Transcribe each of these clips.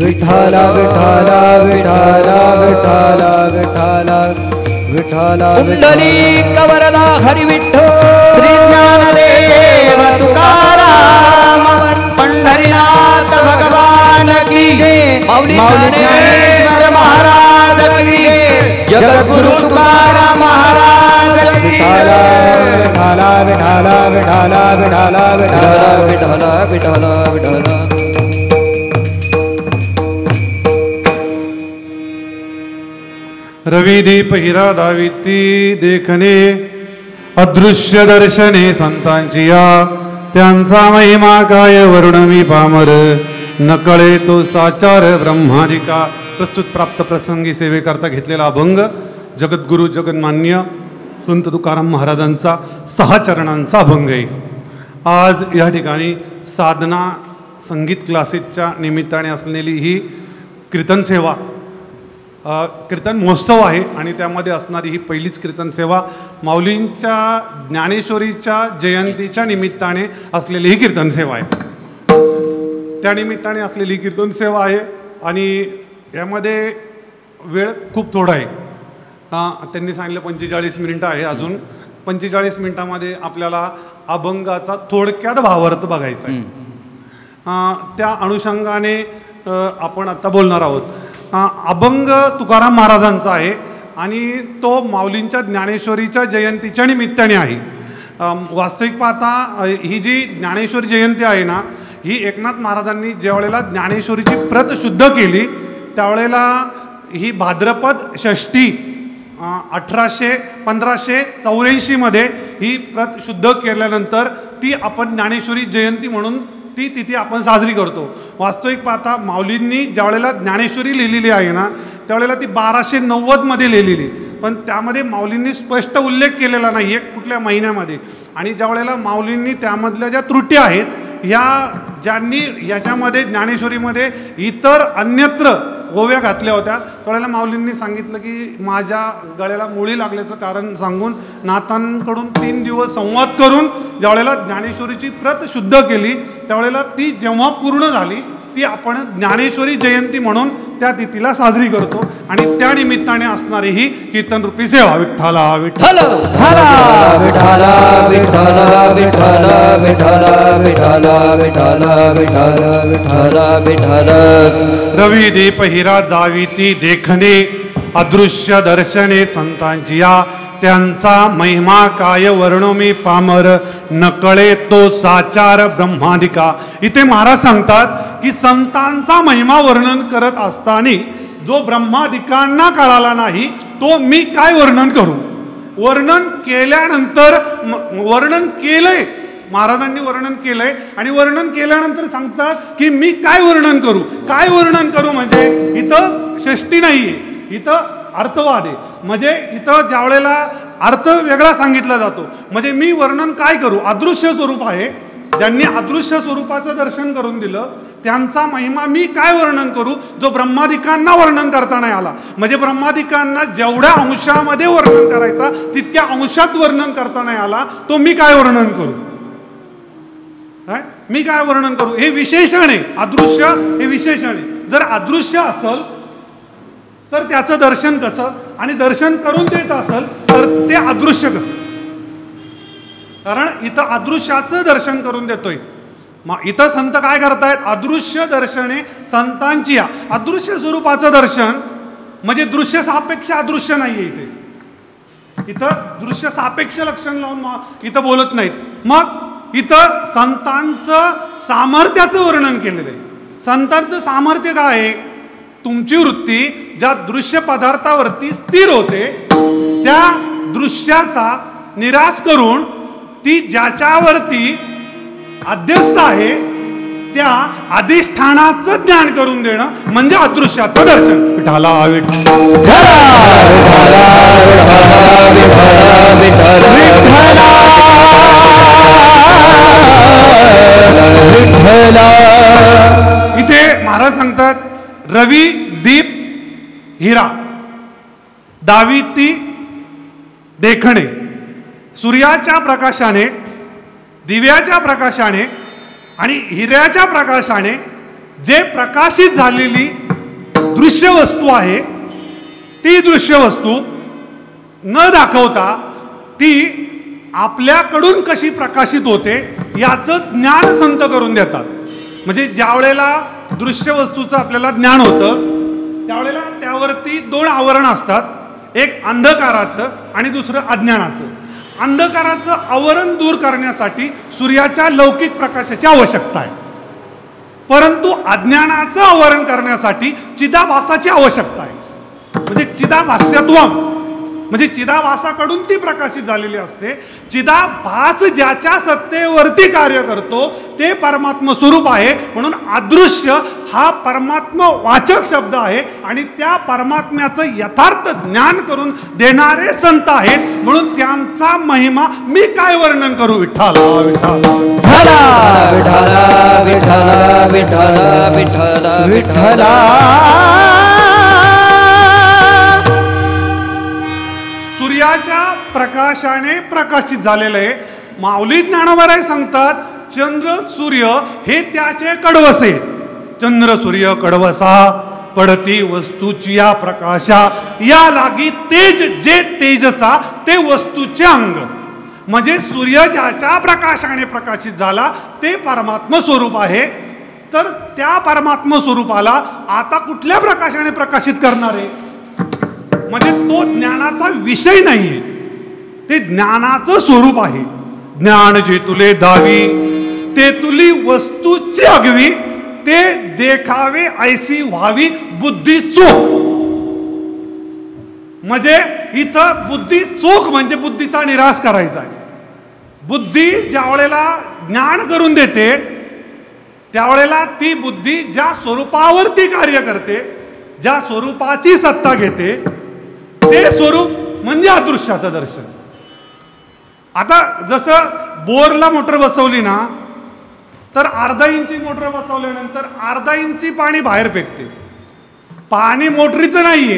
विठ्ठल विठ्ठल विठ्ठल विठ्ठल विठ्ठल विठ्ठल कुंडली कवरदा हरी विठ्ठल श्री ज्ञानदेव तुकाराम पंढरीनाथ भगवान की जय माऊली ज्ञानेश्वर महाराज की जय जगद्गुरु तुकाराम महाराज की विठ्ठल विठ्ठल विठ्ठल विठ्ठल विठ्ठल विठ्ठल विठ्ठल विठ्ठल रविदीप हिरा दाविती देखणे अदृश्य दर्शने संतांची या त्यांचा महिमा काय वर्णमी पामर नकळे तो साचार ब्रह्मादिका. प्रस्तुत प्राप्त प्रसंगी सेवेकरता घेतलेला अभंग जगद्गुरु जगन्मान्य संत तुकाराम महाराजांचा 6 चरणांचा अभंग आहे. आज या ठिकाणी साधना संगीत क्लासेसच्या निमित्ताने असलेली ही कीर्तन सेवा कीर्तन महोत्सव आहे आणि त्यामध्ये असणारी ही पहिलीच कीर्तन सेवा माऊलींच्या ज्ञानेश्वरीच्या जयंतीच्या निमित्ताने असलेली ही कीर्तन सेवा आहे. त्या निमित्ताने असलेली कीर्तन सेवा आहे आणि यामध्ये वेळ खूप थोडा आहे. त्यांनी सांगितलं 45 मिनिटं आहे. अजून 45 मिनिटामध्ये आपल्याला अभंगाचा थोडक्यात भावार्थ बघायचा आहे. त्या अनुषंगाने आपण आता बोलणार आहोत. अभंग तुकाराम महाराजांचा आहे आणि तो माऊलींच्या ज्ञानेश्वरीच्या जयंतीच्या निमित्ताने आहे. वास्तविक पाहता ही जी ज्ञानेश्वरी जयंती आहे ना, ही एकनाथ महाराजांनी ज्यावेळेला ज्ञानेश्वरीची प्रत शुद्ध केली त्यावेळेला ही भाद्रपद षष्ठी 1584 मध्ये ही प्रत शुद्ध केल्यानंतर ती आपण ज्ञानेश्वरी जयंती म्हणून ती तिथे आपण साजरी करतो. वास्तविक पाहता माऊलींनी ज्यावेळेला ज्ञानेश्वरी लिहिलेली आहे ना त्यावेळेला ती 1290 मध्ये लिहिलेली, पण त्यामध्ये माऊलींनी स्पष्ट उल्लेख केलेला नाही आहे कुठल्या महिन्यामध्ये. आणि ज्यावेळेला माऊलींनी त्यामधल्या ज्या त्रुटी आहेत ह्या ज्यांनी याच्यामध्ये ज्ञानेश्वरीमध्ये इतर अन्यत्र गोव्या घातल्या होत्या त्यावेळेला माऊलींनी सांगितलं की माझ्या गळ्याला मुळी लागल्याचं कारण सांगून नाथांकडून 3 दिवस संवाद करून ज्यावेळेला ज्ञानेश्वरीची प्रत शुद्ध केली त्यावेळेला ती जेव्हा पूर्ण झाली ती आपण ज्ञानेश्वरी जयंती म्हणून त्या तिथीला साजरी करतो आणि त्या निमित्ताने असणारी ही कीर्तन रूपी सेवा. विठ्ठला विठ्ठल विठ्ठल विठ्ठल विठ्ठल विठ्ठल विठ्ठल विठ्ठल विठ्ठल विठ्ठल विठ्ठल रविदीप हिरा दाविती देखणे अदृश्य दर्शने संतांची या त्यांचा महिमा काय वर्णोमी पामर नकळे तो साचार ब्रह्मादिका. इथे महाराज सांगतात की संतांचा महिमा वर्णन करत असताना जो ब्रह्मादिकांना कळाला नाही तो मी काय वर्णन करू. वर्णन केल्यानंतर वर्णन केलंय महाराजांनी वर्णन केलंय आणि वर्णन केल्यानंतर सांगतात की मी काय वर्णन करू. काय वर्णन करू म्हणजे इथं षष्टी नाहीये, इथं अर्थवाद आहे. म्हणजे इथं ज्यावेळेला अर्थ वेगळा सांगितला जातो म्हणजे मी वर्णन काय करू. अदृश्य स्वरूप आहे, ज्यांनी अदृश्य स्वरूपाचं दर्शन करून दिलं त्यांचा महिमा मी काय वर्णन करू जो ब्रह्मादिकांना वर्णन करता नाही आला. म्हणजे ब्रह्मादिकांना जेवढ्या अंशामध्ये वर्णन करायचा तितक्या अंशात वर्णन करता नाही आला तो मी काय वर्णन करू. मी काय वर्णन करू हे विशेषण आहे. अदृश्य हे विशेषण आहे. जर अदृश्य असेल तर त्याचं दर्शन कसं आणि दर्शन करून देत असेल तर ते अदृश्य कसं. कारण इथं अदृश्याचं दर्शन करून देतोय. इथं संत काय करतायत अदृश्य दर्शने संतांची या अदृश्य स्वरूपाचं दर्शन म्हणजे दृश्य सापेक्ष अदृश्य नाहीये. इथं दृश्य सापेक्ष लक्षण लावून इथं बोलत नाहीत. मग इथं संतांचं सामर्थ्याचं वर्णन केलेलं आहे. संतांचं सामर्थ्य काय आहे. तुमची वृत्ती ज्या दृश्य पदार्थावरती स्थिर होते त्या दृश्याचा निराश करून ती ज्याच्यावरती अध्यस्त आहे त्या अधिष्ठानाचं ज्ञान करून देणं म्हणजे अदृश्याचं दर्शन. विठ्ठला इथे महाराज सांगतात रवी दीप हिरा दाविती देखणे. सूर्याच्या प्रकाशाने दिव्याच्या प्रकाशाने आणि हिऱ्याच्या प्रकाशाने जे प्रकाशित झालेली दृश्य वस्तू आहे ती दृश्य वस्तू न दाखवता ती आपल्याकडून कशी प्रकाशित होते याचं ज्ञान संत करून देतात. म्हणजे ज्या वेळेला दृश्य वस्तूचं आपल्याला ज्ञान होतं त्यावेळेला त्यावरती दोन आवरण असतात, एक अंधकाराचं आणि दुसरं अज्ञानाचं. अंधकाराचं आवरण दूर करण्यासाठी सूर्याच्या लौकिक प्रकाशाची आवश्यकता आहे, परंतु अज्ञानाचं आवरण करण्यासाठी चिदाभासाची आवश्यकता आहे. म्हणजे चिदाभास्यत्वम म्हणजे चिदाभासाकडून ती प्रकाशित झालेली असते. चिदाभास ज्याच्या सत्तेवरती कार्य करतो ते परमात्म स्वरूप आहे. म्हणून अदृश्य हा परमात्म वाचक शब्द आहे आणि त्या परमात्म्याचं यथार्थ ज्ञान करून देणारे संत आहेत. म्हणून त्यांचा महिमा मी काय वर्णन करू. विठ्ठल विठ्ठल विठ्ठल विठ्ठल विठ्ठल विठ्ठल विठ्ठल. सूर्याच्या प्रकाशाने प्रकाशित झालेलं आहे. माऊली ज्ञानोबाराय सांगतात चंद्र सूर्य हे त्याचे कडवसे. चंद्र सूर्य कडवसा पडती वस्तूची या प्रकाशा या लागी तेज जे तेजसा ते वस्तूचे अंग. म्हणजे सूर्य ज्याच्या प्रकाशाने प्रकाशित झाला ते परमात्म स्वरूप आहे. तर त्या परमात्म स्वरूपाला आता कुठल्या प्रकाशाने प्रकाशित करणार आहे. म्हणजे तो ज्ञानाचा विषय नाहीये, ते ज्ञानाचं स्वरूप आहे. ज्ञान जे तुले दावी ते तुली वस्तूची आगवी ते देखावे ऐसी व्हावी बुद्धी चोख. म्हणजे इथं बुद्धी चोख म्हणजे बुद्धीचा निराश करायचा आहे. बुद्धी ज्या वेळेला ज्ञान करून देते त्यावेळेला ती बुद्धी ज्या स्वरूपावरती कार्य करते, ज्या स्वरूपाची सत्ता घेते ते स्वरूप म्हणजे अदृश्याचं दर्शन. आता जसं बोरला मोटर बसवली ना तर अर्धा इंची मोटर बसवल्यानंतर अर्धा इंची पाणी बाहेर फेकते. पाणी मोटरीचं नाहीये,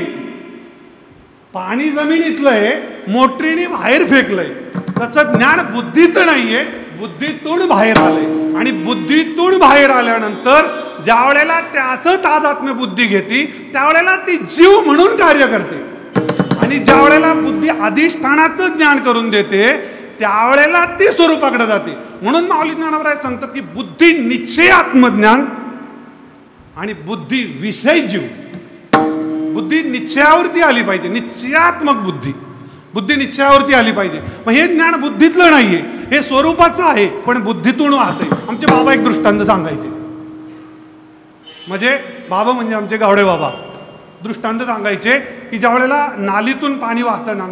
पाणी जमिनीतलं आहे, मोटरीने बाहेर फेकलंय. त्याचं ज्ञान बुद्धीचं नाहीये, बुद्धीतून बाहेर आलंय. आणि बुद्धीतून बाहेर आल्यानंतर ज्या वेळेला त्याचं तादात्म्य बुद्धी घेते त्यावेळेला ती जीव म्हणून कार्य करते. आणि ज्या वेळेला बुद्धी अधिष्ठानाचं ज्ञान करून देते त्यावेळेला ती स्वरूपाकडे जाते. म्हणून माऊली ज्ञानोबराय सांगतात की बुद्धी निश्चय आत्मज्ञान आणि बुद्धी विषय जीव. बुद्धी निश्चयावरती आली पाहिजे, निश्चयात्मक बुद्धी, बुद्धी निश्चयावरती आली पाहिजे. मग हे ज्ञान बुद्धीतलं नाहीये, हे स्वरूपाचं आहे पण बुद्धीतून वाहतंय. आमचे बाबा एक दृष्टांत सांगायचे. म्हणजे बाबा म्हणजे आमचे गावडे बाबा दृष्टांत सांगायचे की ज्या वेळेला नालीतून पाणी वाहतं ना,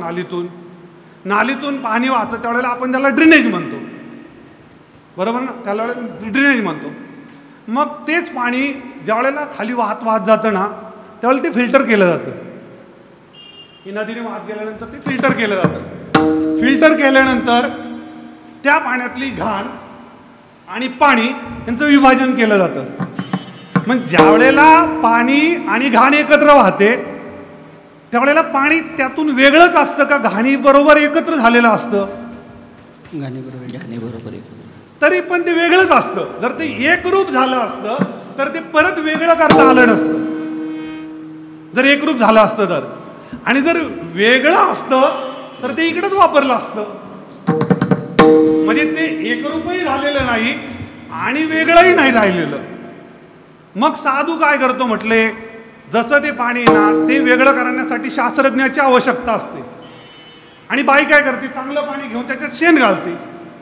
नालीतून पाणी वाहतं त्यावेळेला आपण त्याला ड्रेनेज म्हणतो, बरोबर ना, त्याला ड्रेनेज म्हणतो. मग तेच पाणी ज्या वेळेला खाली वाहत जातं ना त्यावेळेला ते फिल्टर केलं जातं. ही नदीने वाहत गेल्यानंतर ते फिल्टर केलं जातं. फिल्टर केल्यानंतर त्या पाण्यातली घाण आणि पाणी यांचं विभाजन केलं जातं. मग ज्या वेळेला पाणी आणि घाण एकत्र वाहते त्यावेळेला पाणी त्यातून वेगळंच असतं का घाणी बरोबर एकत्र झालेलं असतं? घाणी बरोबर तरी पण ते वेगळंच असतं. जर ते एकरूप झालं असतं तर ते परत वेगळं करता आलं नसतं, जर एकरूप झालं असतं तर. आणि जर वेगळं असतं तर ते इकडेच वापरलं असतं. म्हणजे ते एकरूपही झालेलं नाही आणि वेगळंही नाही राहिलेलं. मग साधू काय करतो म्हटले, जसं ते पाणी ना ते वेगळं करण्यासाठी शास्त्रज्ञाची आवश्यकता असते. आणि बाई काय करते, चांगलं पाणी घेऊन त्याच्यात शेण घालते,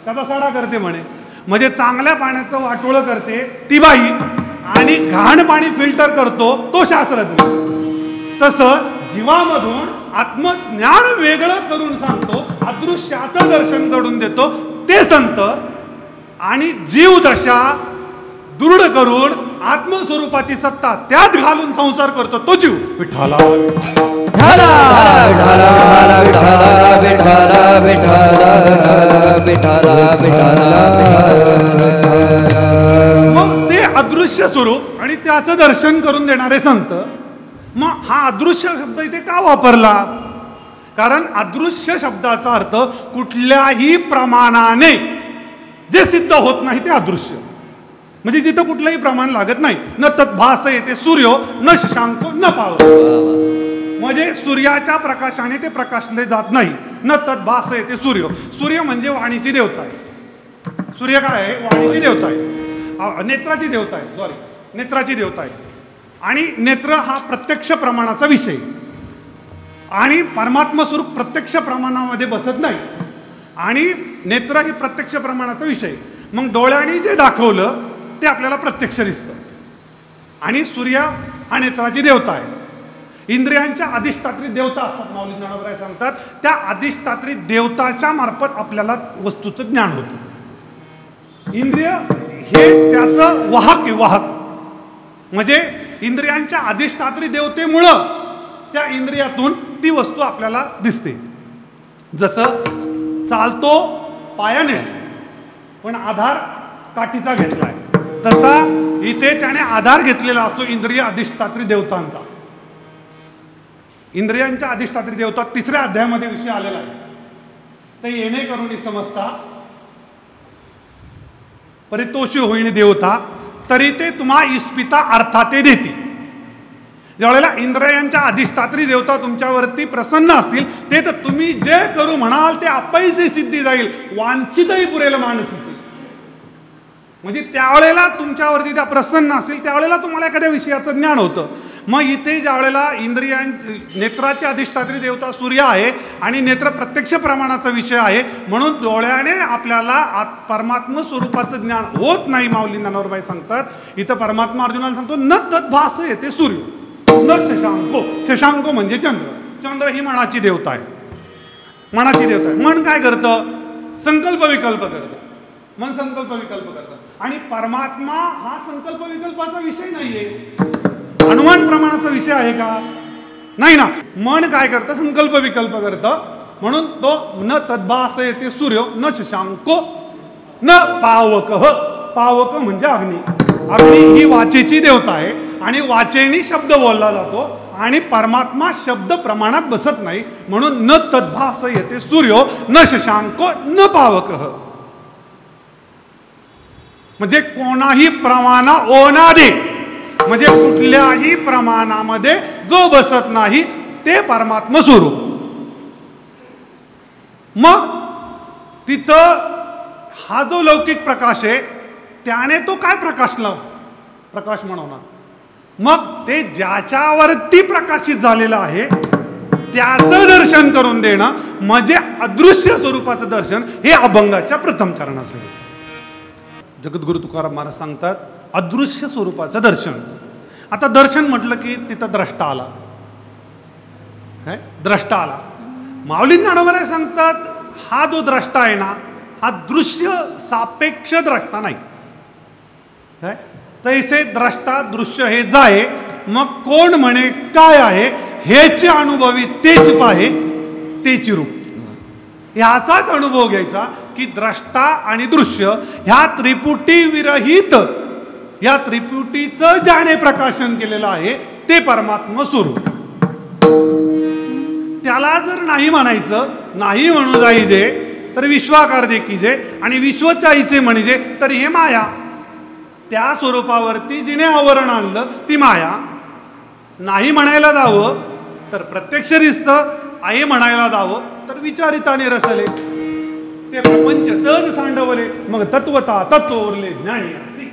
त्याचा सडा करते म्हणे. म्हणजे चांगल्या पाण्याचं वाटोळं करते ती बाई आणि घाण पाणी फिल्टर करतो तो शास्त्रज्ञ. तसं जीवामधून आत्मज्ञान वेगळं करून सांगतो, अदृश्याचं दर्शन करून देतो ते संत. आणि जीव दशा दृढ करून आत्मस्वरूपाची सत्ता त्यात घालून संसार करतो तो जीव. विठ्ठला मग ते अदृश्य स्वरूप आणि त्याचं दर्शन करून देणारे संत. मग हा अदृश्य शब्द इथे का वापरला? कारण अदृश्य शब्दाचा अर्थ कुठल्याही प्रमाणाने जे सिद्ध होत नाही ते अदृश्य. म्हणजे जिथं कुठलंही प्रमाण लागत नाही. न तद्भास येते सूर्यो न शशांको न पावक. म्हणजे सूर्याच्या प्रकाशाने ते प्रकाशले जात नाही. न तद्भास येते सूर्य. सूर्य म्हणजे वाणीची देवता आहे. सूर्य काय आहे? वाणीची देवता आहे, नेत्राची देवता आहे. सॉरी, नेत्राची देवता आहे. आणि नेत्र हा प्रत्यक्ष प्रमाणाचा विषय आणि परमात्मा स्वरूप प्रत्यक्ष प्रमाणामध्ये बसत नाही. आणि नेत्र ही प्रत्यक्ष प्रमाणाचा विषय. मग डोळ्यांनी जे दाखवलं ते आपल्याला प्रत्यक्ष दिसतं. आणि सूर्य हा नेत्राची देवता आहे. इंद्रियांच्या अधिष्ठात्री देवता असतात, माऊली ज्ञानोबराय सांगतात. त्या अधिष्ठात्री देवताच्या मार्फत आपल्याला वस्तूचं ज्ञान होतं. इंद्रिय हे त्याचं वाहक आहे, वाहक. म्हणजे इंद्रियांच्या अधिष्ठात्री देवतेमुळं त्या इंद्रियातून ती वस्तू आपल्याला दिसते. जसं चालतो पायानेच पण आधार काठीचा घेतलाय, तसा इथे त्याने आधार घेतलेला असतो इंद्रिय अधिष्ठात्री देवतांचा. इंद्रियांच्या अधिष्ठात्री देवता 3ऱ्या अध्यायामध्ये विषय आलेला आहे. ते येणे करून समजता परितोषी होईन देवता तरी ते तुम्हा इस्पिता अर्थाते देती. ज्यावेळेला इंद्रियांच्या अधिष्ठात्री देवता तुमच्यावरती प्रसन्न असतील ते तर तुम्ही जे करू म्हणाल ते आपैसे सिद्धी जाईल, वांछितही पुरेल मानसीची. म्हणजे त्यावेळेला तुमच्यावरती त्या प्रसन्न असतील त्यावेळेला तुम्हाला एखाद्या विषयाचं ज्ञान होतं. मग इथे ज्या वेळेला नेत्राची अधिष्ठात्री देवता सूर्य आहे आणि नेत्र प्रत्यक्ष प्रमाणाचा विषय आहे, म्हणून डोळ्याने आपल्याला परमात्मा स्वरूपाचं ज्ञान होत नाही. माऊली ज्ञानोबराय सांगतात. इथं परमात्मा अर्जुनाला सांगतो न तद्भास येते सूर्य न शशांको. शशांको म्हणजे चंद्र. चंद्र ही मनाची देवता आहे, मनाची देवता आहे. मन काय करतं? संकल्प विकल्प करतं. मन संकल्प विकल्प करतं. आणि परमात्मा हा संकल्प विकल्पाचा विषय नाहीये, अनुमान प्रमाणाचा विषय आहे का? नाही ना. मन काय करतं? संकल्प विकल्प करतं. म्हणून तो न तद्भास येते सूर्य न शशांको न पावक. पावक म्हणजे अग्नी. अग्नी ही वाचेची देवता आहे आणि वाचेनी शब्द बोलला जातो आणि परमात्मा शब्द प्रमाणात बसत नाही. म्हणून न तद्भास येते सूर्य न शशांको न पावक. म्हणजे कोणाही प्रमाणा ओनादे, म्हणजे कुठल्याही प्रमाणामध्ये जो बसत नाही ते परमात्मा स्वरूप. मग तिथं हा जो लौकिक प्रकाश आहे त्याने तो काय प्रकाश म्हणवणार? मग ते ज्याच्यावरती प्रकाशित झालेलं आहे त्याचं दर्शन करून देणं म्हणजे अदृश्य स्वरूपाचं दर्शन हे अभंगाच्या प्रथम चरणासाठी. जगद्गुरु तुकाराम महाराज सांगतात अदृश्य स्वरूपाचं दर्शन. आता दर्शन म्हटलं की तिथं द्रष्टा आला, द्रष्टा आला. माऊली ज्ञानोबराय सांगतात हा जो द्रष्टा आहे ना हा दृश्य सापेक्ष द्रष्टा नाही. काय तैसे द्रष्टा दृश्य हे जाय, मग कोण म्हणे काय आहे हेचे अनुभवी तेच पाहे तेची रूप. ह्याचाच अनुभव घ्यायचा की द्रष्टा आणि दृश्य ह्या त्रिपुटी विरहित, या त्रिपुटीचं ज्याने प्रकाशन केलेलं आहे ते परमात्मा स्वरूप. त्याला जर नाही म्हणायचं, नाही म्हणू जाईजे तर विश्वाकार देखीजे आणि विश्वचाईचे म्हणजे तर हे माया. त्या स्वरूपावरती जिने आवरण आणलं ती माया. नाही म्हणायला जावं तर प्रत्यक्ष दिसतं, आहे म्हणायला जावं तर विचारिताने रसले. ते प्रपंच सहज सांडवले मग तत्वता तत्व उरले ज्ञानी असी.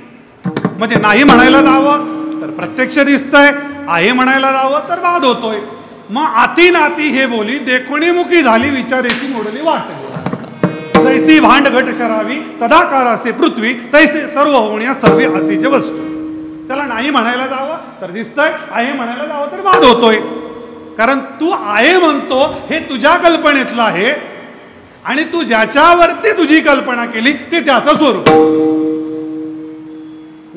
म्हणजे नाही म्हणायला जावं तर प्रत्यक्ष दिसतंय, आहे म्हणायला जावं तर वाद होतोय. मग आती नाती हे बोली देखोणी मुखी झाली विचारेची मोडली वाट. तैसी भांड घट शरावी तदाकार असे पृथ्वी तैसे सर्व होण्या सर्वे असे वस्तू. त्याला नाही म्हणायला जावं तर दिसतंय, आहे म्हणायला जावं तर वाद होतोय. कारण तू आहे म्हणतो हे तुझ्या कल्पनेतलं आहे आणि तू ज्याच्यावरती तुझी कल्पना केली ते त्याचं स्वरूप.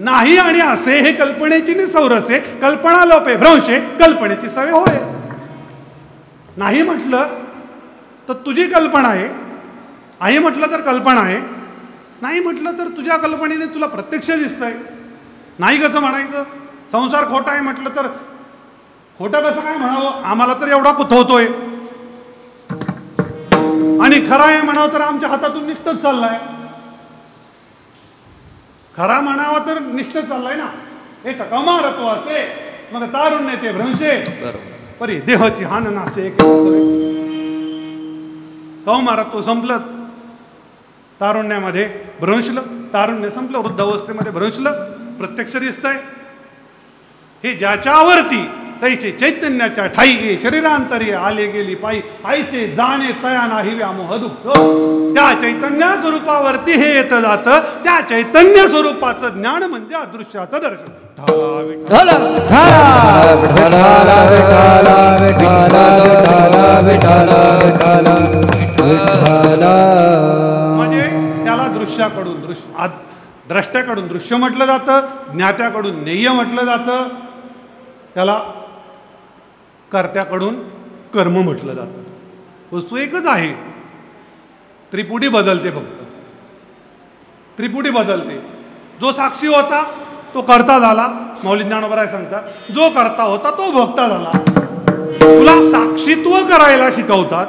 नाही आणि असे हे कल्पनेची निसौरसे, कल्पना लोपे भ्रंशे कल्पनेची सवय होय. नाही म्हटलं तर तुझी कल्पना आहे म्हटलं तर कल्पना आहे, नाही म्हटलं तर तुझ्या कल्पनेने तुला प्रत्यक्ष दिसतंय. नाही कसं म्हणायचं? संसार खोटा आहे म्हटलं तर खोटं कसं काय म्हणावं? आम्हाला तर एवढा कुथवतोय. आणि खरं आहे म्हणावं तर आमच्या हातातून निष्ठच चाललाय. खरा म्हणावा तर निष्ठ चाललाय ना. हे कमार तो असे मग तारुण्य ते भ्रंशे परी देहाची हान नासे. कौमारत्व संपलं, तारुण्यामध्ये भ्रंशलं, तारुण्य संपलं, वृद्धावस्थेमध्ये भ्रंशलं, प्रत्यक्ष दिसतंय. हे ज्याच्यावरती तैचे चैतन्याच्या ठाई गे शरीरांतरी आले गेली पायी आईचे जाणे तया नाही व्यामोह दुःख. त्या चैतन्य स्वरूपावरती हे येतं जातं. त्या चैतन्य स्वरूपाचं ज्ञान म्हणजे अदृश्याचं दर्शन. म्हणजे त्याला दृश्याकडून द्रष्ट्याकडून दृश्य म्हटलं जातं, ज्ञात्याकडून नेय म्हटलं जातं, त्याला कर्त्याकडून कर्म म्हटलं जातं. वस्तू एकच आहे, त्रिपुटी बदलते. फक्त त्रिपुटी बदलते. जो साक्षी होता तो कर्ता झाला, मौलिक ज्ञानोबराय सांगतात. जो कर्ता होता तो भोक्ता झाला. तुला साक्षीत्व करायला शिकवतात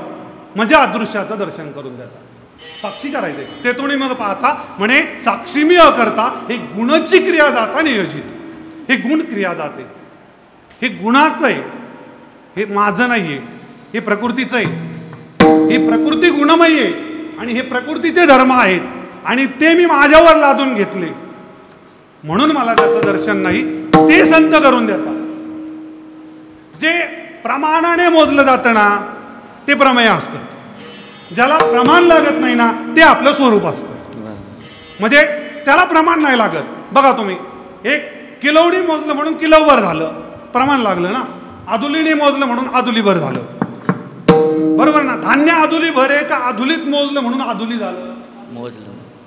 म्हणजे अदृश्याचं दर्शन करून देतात. साक्षी करायचे ते तुम्ही मग पाहता म्हणे साक्षी मी अकर्ता. हे गुणची क्रिया जाता नियोजित. हे गुण क्रिया जाते. हे गुणाचं आहे, हे माझं नाहीये, हे प्रकृतीचं आहे. ही प्रकृती गुणमयी आहे आणि हे प्रकृतीचे धर्म आहेत आणि ते मी माझ्यावर लादून घेतले म्हणून मला त्याचं दर्शन नाही. ते संत करून देतात. जे प्रमाणाने मोजलं जातं ना ते प्रमेय असतं. ज्याला प्रमाण लागत नाही ना ते आपलं स्वरूप असतं. म्हणजे त्याला प्रमाण नाही लागत. बघा तुम्ही, एक किलोनी मोजलं म्हणून किलोभर झालं, प्रमाण लागलं ना. आदुलीने मोजलं म्हणून आदुलीभर झालं, बरोबर ना. धान्य आदुलीभर आहे का आधुलीत मोजलं म्हणून आदुली झालं?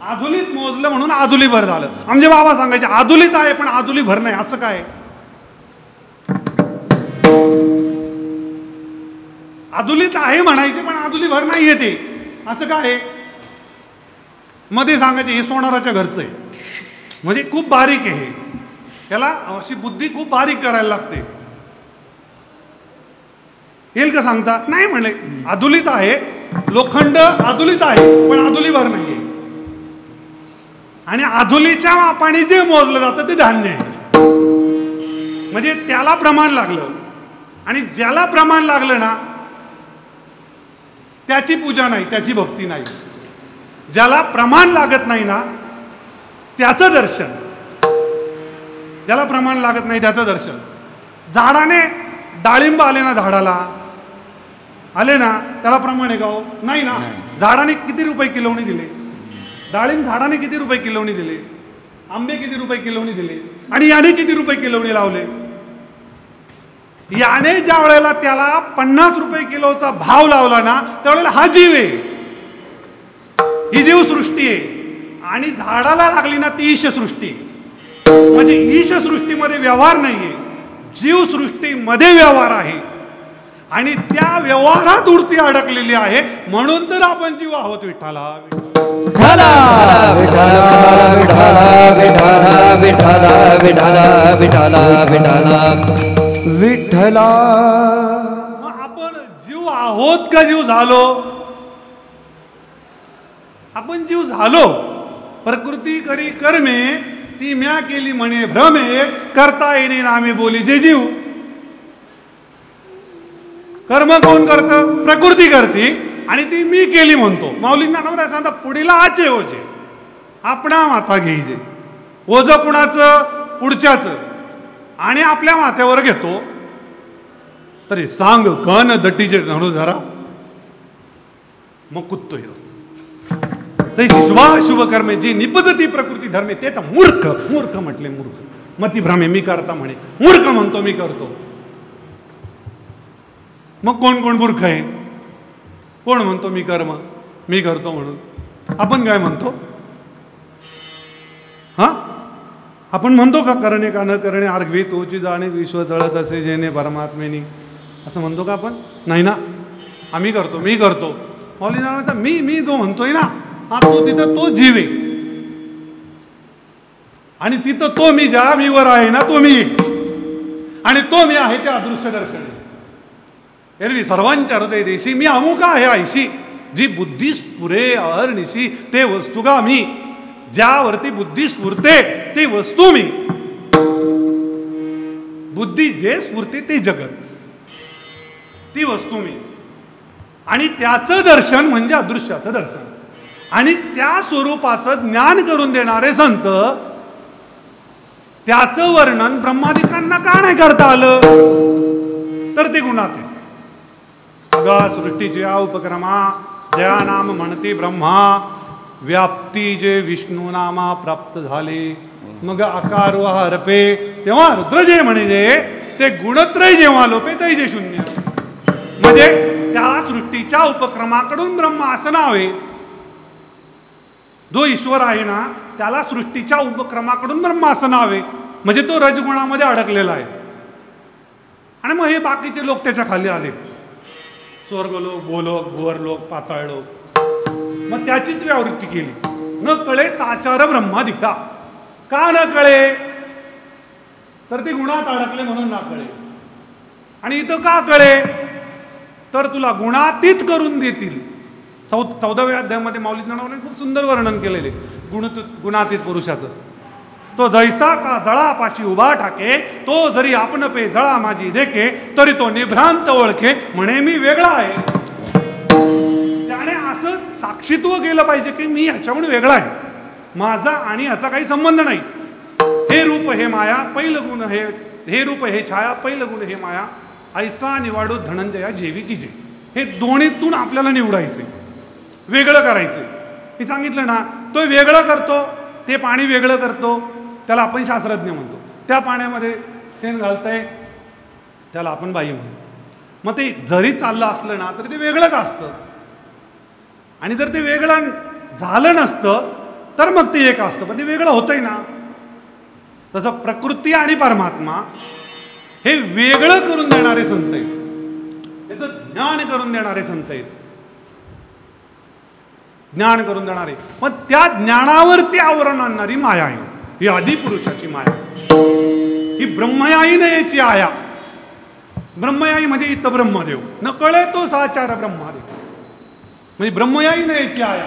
आधुलीत मोजलं म्हणून आदुलीभर झालं. म्हणजे बाबा सांगायचे आदुलीत आहे पण आदुलीभर नाही. असं काय? आदुलीत आहे म्हणायचे पण आदुलीभर नाही येते. असं काय? मध्ये सांगायचे हे सोनाराच्या घरचं आहे. म्हणजे खूप बारीक आहे. त्याला अशी बुद्धी खूप बारीक करायला लागते. येईल का सांगता? नाही म्हणे आदुलीत आहे, लोखंड आदुलीत आहे पण आदुलीभर नाहीये. आणि आधुलीच्या मापाने जे मोजलं जातं ते धान्य आहे. म्हणजे त्याला प्रमाण लागलं आणि ज्याला प्रमाण लागलं ना त्याची पूजा नाही, त्याची भक्ती नाही. ज्याला प्रमाण लागत नाही ना त्याचं दर्शन. ज्याला प्रमाण लागत नाही त्याचं दर्शन. झाडाने डाळिंब आले ना, झाडाला आले ना, त्याला प्रमाण आहे का हो? नाही ना. झाडाने किती रुपये किलोनी दिले? डाळिंब झाडाने किती रुपये किलोनी दिले? आंबे किती रुपये किलोनी दिले? आणि याने किती रुपये किलोनी लावले? याने ज्या वेळेला त्याला 50 रुपये किलोचा भाव लावला ना त्यावेळेला हा जीव आहे, ही जीवसृष्टी आहे. आणि झाडाला लागली ना ती ईशसृष्टी. म्हणजे ईशसृष्टीमध्ये व्यवहार नाहीये, जीवसृष्टीमध्ये व्यवहार आहे. आणि त्या व्यवहारात वृत्ती अडकलेली आहे. म्हणून तर आपण जीव आहोत. विठ्ठला विठ्ठला विठ्ठला विठ्ठला विठ्ठला विठ्ठला विठ्ठला विठ्ठला विठ्ठला. आपण जीव आहोत का जीव झालो? आपण जीव झालो. प्रकृती करी कर्मे ती म्या केली म्हणे भ्रमे करता येणे नामे बोली जे जीव. कर्म कोण करतं? प्रकृती करते आणि ती मी केली म्हणतो. माऊली ज्ञानोबराय सांगता पुढीला आचे ओझे आपणा माथा घ्यायचे. ओझ कुणाचं? पुढच्याचं. आणि आपल्या माथ्यावर घेतो. तरी सांग कन दटीचे जाणू जरा मग कुत्तो तैशी शुभ कर्मे जी निपजती प्रकृती धर्मे ते तर मूर्ख. मूर्ख म्हटले मूर्ख. मती भ्रमे मी करता म्हणे. मूर्ख म्हणतो मी करतो. मग कोण कोण मूर्ख आहे? कोण म्हणतो मी कर्म मी करतो म्हणून? आपण काय म्हणतो? हा आपण म्हणतो का करणे का न करणे आर्घवी तोची जाणे विश्व तळत असे जेणे परमात्मेनी, असं म्हणतो का आपण? नाही ना. आम्ही करतो मी करतो. मौली नावाचा मी मी जो म्हणतोय ना हा तो तिथं तो जीव आहे. आणि तिथं तो मी ज्या मीवर आहे ना तो मी. आणि तो मी आहे ते अदृश्य दर्शन आहे. एरवी सर्वांच्या हृदय देशी मी अमुक आहे ऐशी जी बुद्धी स्फुरे अहर्निशी ते वस्तुगा मी. ज्यावरती बुद्धी स्फुरते ती वस्तू मी, बुद्धी जे स्फूर्ती ते जगत, ती वस्तू मी. आणि त्याचं दर्शन म्हणजे अदृश्याचं दर्शन. आणि त्या स्वरूपाचं ज्ञान करून देणारे संत, त्याचं वर्णन ब्रह्मादिकांना का नाही करता आलं? तर ते गुणात आहे. अगा सृष्टीच्या उपक्रमा जया नाम म्हणती ब्रह्मा, व्याप्ती जे विष्णू नामा प्राप्त झाले. मग आकार व हरपे तेव्हा रुद्र जे म्हणजे ते गुणत्रय जेव्हा लोपे ते जे शून्य. म्हणजे त्या सृष्टीच्या उपक्रमाकडून ब्रह्मा असं नाव आहे. जो ईश्वर आहे ना त्याला सृष्टीच्या उपक्रमाकडून ब्रह्मा असं नाव आहे. म्हणजे तो रजगुणामध्ये अडकलेला आहे. आणि मग हे बाकीचे लोक त्याच्या खाली आले, स्वर्गलोक, भूलोक, भुवरलोक, पाताळलोक. मग त्याचीच व्यावृत्ती केली. न कळे साचार ब्रह्मादिका. का न कळे? तर ते गुणात अडकले म्हणून ना कळे. आणि इथं का कळे? तर तुला गुणातीत करून देतील. 14व्या अध्यायामध्ये माऊली ज्ञानावरांनी खूप सुंदर वर्णन केलेले गुणातीत पुरुषाचं. तो जैसा का जळापाशी उभा ठाके, तो जरी आपण पे जळा माझी देखे, तरी तो निभ्रांत ओळखे म्हणे मी वेगळा आहे. त्याने असं साक्षीत्व केलं पाहिजे की मी ह्याच्याकडून वेगळा आहे, माझा आणि ह्याचा काही संबंध नाही. हे रूप हे माया पहिलं गुण, हे रूप हे छाया पहिलं गुण हे माया, ऐसा निवाडू धनंजया जेवी की जे. हे दोन्हीतून आपल्याला निवडायचे, वेगळं करायचं. हे सांगितलं ना, तो वेगळं करतो, ते पाणी वेगळं करतो, त्याला आपण शास्त्रज्ञ म्हणतो. त्या पाण्यामध्ये शेण घालतंय, त्याला आपण बाई म्हणतो. मग ते जरी चाललं असलं ना तरी ते वेगळंच असतं. आणि जर ते वेगळं झालं नसतं तर मग ते एक असतं, पण ते वेगळं होतंय ना. तसं प्रकृती आणि परमात्मा हे वेगळं करून देणारे संत आहेत, त्याचं ज्ञान करून देणारे संत आहेत, ज्ञान करून देणारे. मग त्या ज्ञानावरती आवरण आणणारी माया आहे, ही आदिपुरुषाची माया. ही ब्रह्मयाई नयेची आया. ब्रह्मयाई म्हणजे इथं ब्रह्मदेव, न कळे तो साचार ब्रह्मादेव. म्हणजे ब्रह्मयाई नयेची आया.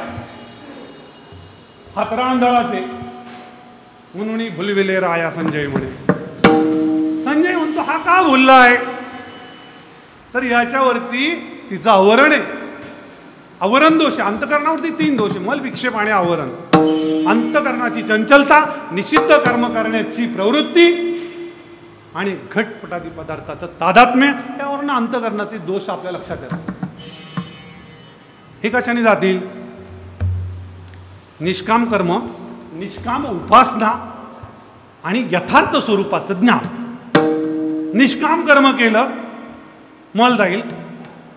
हातरांधळाचे म्हणून भुलविले राया संजय म्हणे. संजय म्हणतो हा का भुललाय? तर याच्यावरती तिचं आवरण आहे. आवरण दोष, अंतकरणावरती 3 दोष, मल विक्षेप आणि आवरण. अंतकरणाची चंचलता, निषिद्ध कर्म करण्याची प्रवृत्ती आणि घटपटादी पदार्थाचं तादात्म्य, यावरून अंतकरणाचे दोष आपल्या लक्षात येतात. हे कशाने जातील? निष्काम कर्म, निष्काम उपासना आणि यथार्थ स्वरूपाचं ज्ञान. निष्काम कर्म केलं मल जाईल,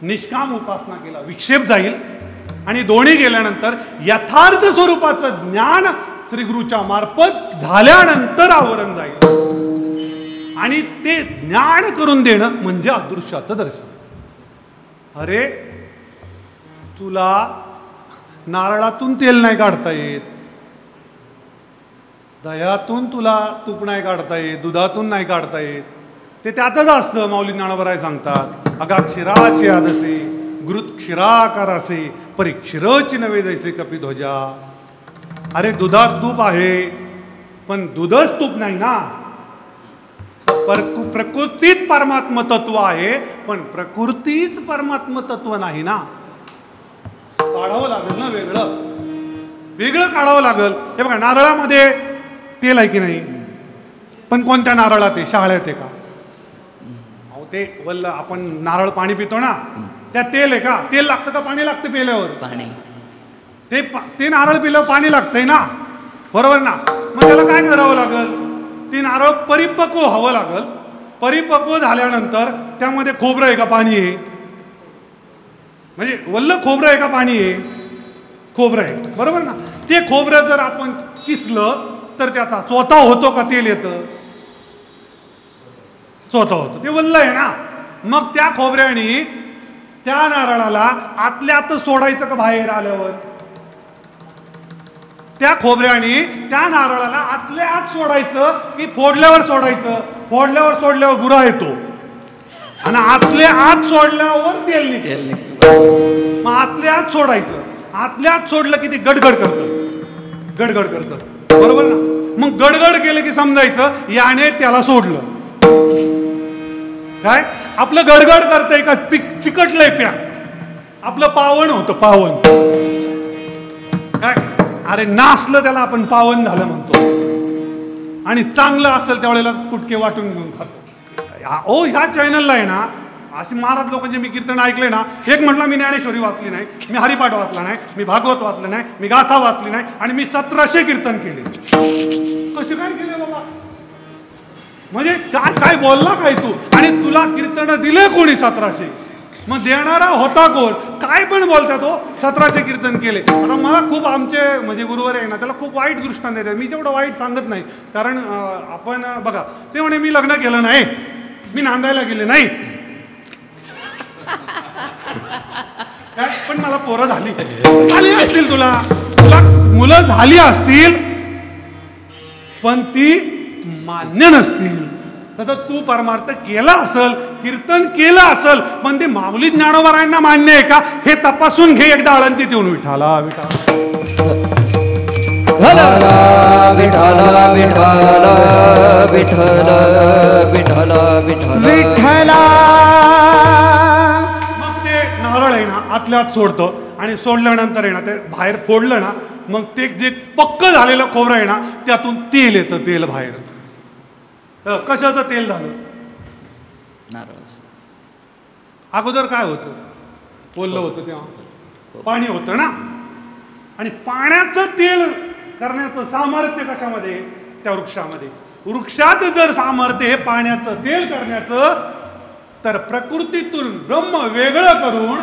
निष्काम उपासना केला विक्षेप जाईल, आणि दोन्ही गेल्यानंतर यथार्थ स्वरूपाचं ज्ञान श्री गुरुच्या मार्फत झाल्यानंतर आवरण जाईल. आणि ते ज्ञान करून देणं म्हणजे अदृश्याचं दर्शन. अरे तुला नारळातून तेल नाही काढता येत, दह्यातून तुला तूप नाही काढता येत, दुधातून नाही काढता येत, ते त्यातच असतं. माऊली ज्ञानोबराय सांगतात, अगा क्षीराचे आदसे गुरुत क्षीराकार असे परी क्षीरची नवे जैसे कपी ध्वजा. अरे दुधात तूप आहे पण दूधच तूप नाही ना. प्रकृतीत परमात्म तत्व आहे पण प्रकृतीच परमात्म तत्व नाही ना. काढावं लागेल ना, वेगळं वेगळं काढावं लागेल. हे बघा, नारळामध्ये तेल आहे की नाही, पण कोणत्या नारळात आहे? शाळेत आहे का? अहो ते वल्ल आपण नारळ पाणी पितो ना, त्यात तेल आहे का? तेल लागतं का पाणी लागतं पिल्यावर? पाणी. ते नारळ पिल्यावर पाणी लागतंय ना, बरोबर ना. मग त्याला काय करावं लागेल? ते नारळ परिपक्व व्हावं लागेल. परिपक्व झाल्यानंतर त्यामध्ये खोबरं आहे का पाणी आहे? म्हणजे वल्ल खोबरं आहे का पाणी आहे? खोबरं आहे, बरोबर ना. ते खोबरं जर आपण किसलं तर त्याचा चोथा होतो का तेल येतं? चोथा होतो, ते वल्ल आहे ना. मग त्या खोबऱ्याने त्या नारळाला आतल्या आतच सोडायचं का बाहेर आल्यावर? त्या खोबऱ्याने त्या नारळाला आतल्या आत सोडायचं की फोडल्यावर सोडायचं? फोडल्यावर सोडल्यावर गुरा येतो आणि आतल्या आत सोडल्यावर तेल निघतं. मग आतल्या आत सोडायचं. आतल्या आत सोडलं की ते गडगड करतं, गडगड करतं, बरोबर ना. मग गडगड केलं की समजायचं याने त्याला सोडलं. काय आपलं गडगड करतंय का चिकटलंय प्या, आपलं पावन होतं पावन. काय अरे नासलं त्याला आपण पावन झालं म्हणतो, आणि चांगलं असेल त्यावेळेला तुटके वाटून घेऊन खातो. ओ ह्या चॅनलला आहे ना अशी महाराज लोकांचे मी कीर्तन ऐकले ना, एक म्हटलं मी ज्ञानेश्वरी वाचली नाही, मी हरिपाठ वाचला नाही, मी भागवत वाचलं नाही, मी गाथा वाचली नाही, आणि मी 1700 कीर्तन केले. कसे काय केले बाबा? म्हणजे काय काय बोलला काय तू? आणि तुला कीर्तन दिले कोणी 1700? मग देणारा होता कोण? काय पण बोलता तो 1700 कीर्तन केले. आता मला खूप आमचे म्हणजे गुरुवर आहे ना त्याला खूप वाईट दृष्टांत देतात. मी तेवढं वाईट सांगत नाही, कारण आपण बघा ते म्हणे मी लग्न केलं नाही, मी नांदायला गेले नाही, काय पण मला पोरं झाली असतील, तुला मुलं झाली असतील पण ती मान्य नसतील. तर तू परमार्थ केला असल, कीर्तन केलं असल, पण ते माऊली ज्ञानोबारायांना मान्य आहे का हे तपासून घे एकदा आळंदीत येऊन. विठाला विठाला विठाला विठाला विठाला विठाला विठाला विठाला. मग ते नारळ आहे ना आतल्या आत सोडतं, आणि सोडल्यानंतर आहे ना ते बाहेर फोडलं ना, मग ते जे पक्क झालेलं खोबरं आहे ना त्यातून तेल येतं, तेल बाहेर. कशाचं तेल झालं? अगोदर काय होतं? ओलं होतं तेव्हा पाणी होतं ना, आणि पाण्याचं तेल करण्याचं सामर्थ्य कशामध्ये? त्या वृक्षामध्ये. वृक्षात जर सामर्थ्य हे पाण्याचं तेल करण्याचं, तर प्रकृतीतून ब्रह्म वेगळं करून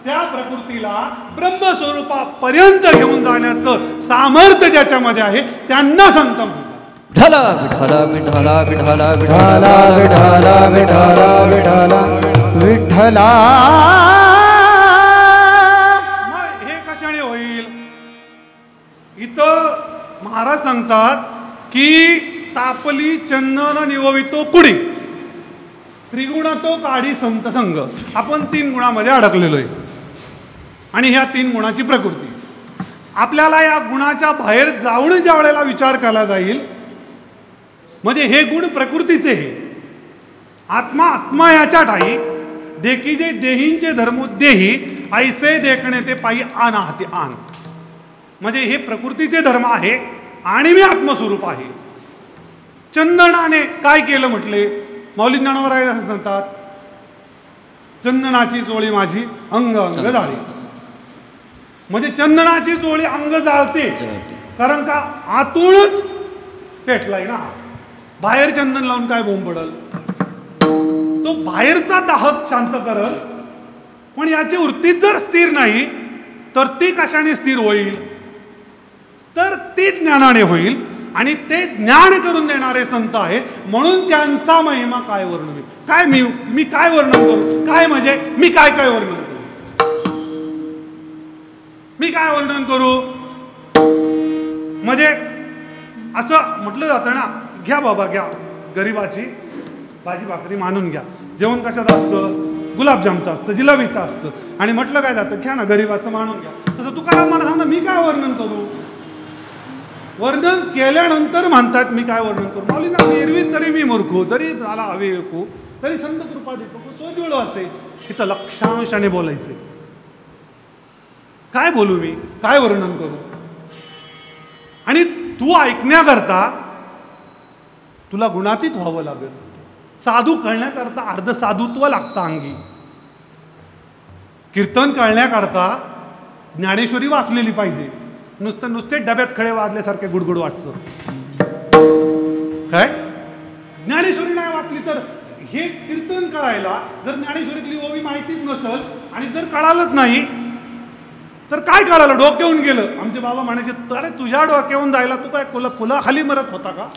त्या प्रकृतीला ब्रह्मस्वरूपापर्यंत घेऊन जाण्याचं सामर्थ्य ज्याच्यामध्ये आहे त्यांना संत म्हणतात. विठाला विठाला विठाला विठाला विठाला विठाला विठाला विठाला विठाला. मग हे कशाने होईल? इथं महाराज सांगतात की तापली चंदन निववितो कुडी, त्रिगुण तो काढी संत संग. आपण 3 गुणामध्ये अडकलेलो आहे, आणि ह्या 3 गुणाची प्रकृती. आपल्याला या गुणाच्या बाहेर जाऊन ज्या वेळेला विचार केला जाईल, म्हणजे हे गुण प्रकृतीचे हे आत्मा आत्मा याच्या ठाई देखी जे देहींचे धर्मोद्देही ऐसे देखणे ते पायी आन आहाती आन. म्हणजे हे प्रकृतीचे धर्म आहे आणि मी आत्मस्वरूप आहे. चंदनाने काय केलं म्हटले? माऊली ज्ञानोबा सांगतात, चंदनाची चोळी माझी अंग अंग जाळी. म्हणजे चंदनाची चोळी अंग जाळते, कारण का आतूनच पेटलाय ना. बाहेर चंदन लावून काय बोंब पडल? तो बाहेरचा दाहक शांत करल, पण याची वृत्तीच जर स्थिर नाही तर ती कशाने स्थिर होईल? तर ती ज्ञानाने होईल, आणि ते ज्ञान करून देणारे संत आहेत. म्हणून त्यांचा महिमा काय वर्णन? काय मी काय वर्णन करू? काय म्हणजे मी काय काय वर्णन करू? मी काय वर्णन करू? म्हणजे असं म्हटलं जातं ना, घ्या बाबा घ्या गरीबाची भाजी भाकरी मानून घ्या. जेवण कशाचं असतं? गुलाबजामचं असतं, जिलेबीचं असतं, आणि म्हटलं काय जातं? घ्या ना गरीबाचं मानून घ्या. तसं तुकाराम मला सांगता मी काय वर्णन करू? वर्णन केल्यानंतर म्हणतात मी काय वर्णन करू? माऊलींना एरवी तरी मी मूर्खू, तरी झाला अविवेकू, तरी संत कृपा देतो, सोज्वळ असे. तिथं लक्षांशाने बोलायचे. काय बोलू मी? काय वर्णन करू? आणि तू ऐकण्याकरता तुला गुणातीत व्हावं लागेल. साधू कळण्याकरता अर्ध साधुत्व लागतं अंगी. कीर्तन कळण्याकरता ज्ञानेश्वरी वाचलेली पाहिजे. नुसते डब्यात खडे वाजल्यासारखे गुडगुड वाटतं. काय ज्ञानेश्वरी नाही वाचली तर हे कीर्तन कळायला जर ज्ञानेश्वरीतली ओवी माहितीच नसल, आणि जर कळालंच नाही तर काय कळालं? डोक्यावून गेलं. आमचे बाबा म्हणायचे, अरे तुझ्या डोक्यावून जायला तू काय फुला खाली मरत होता का?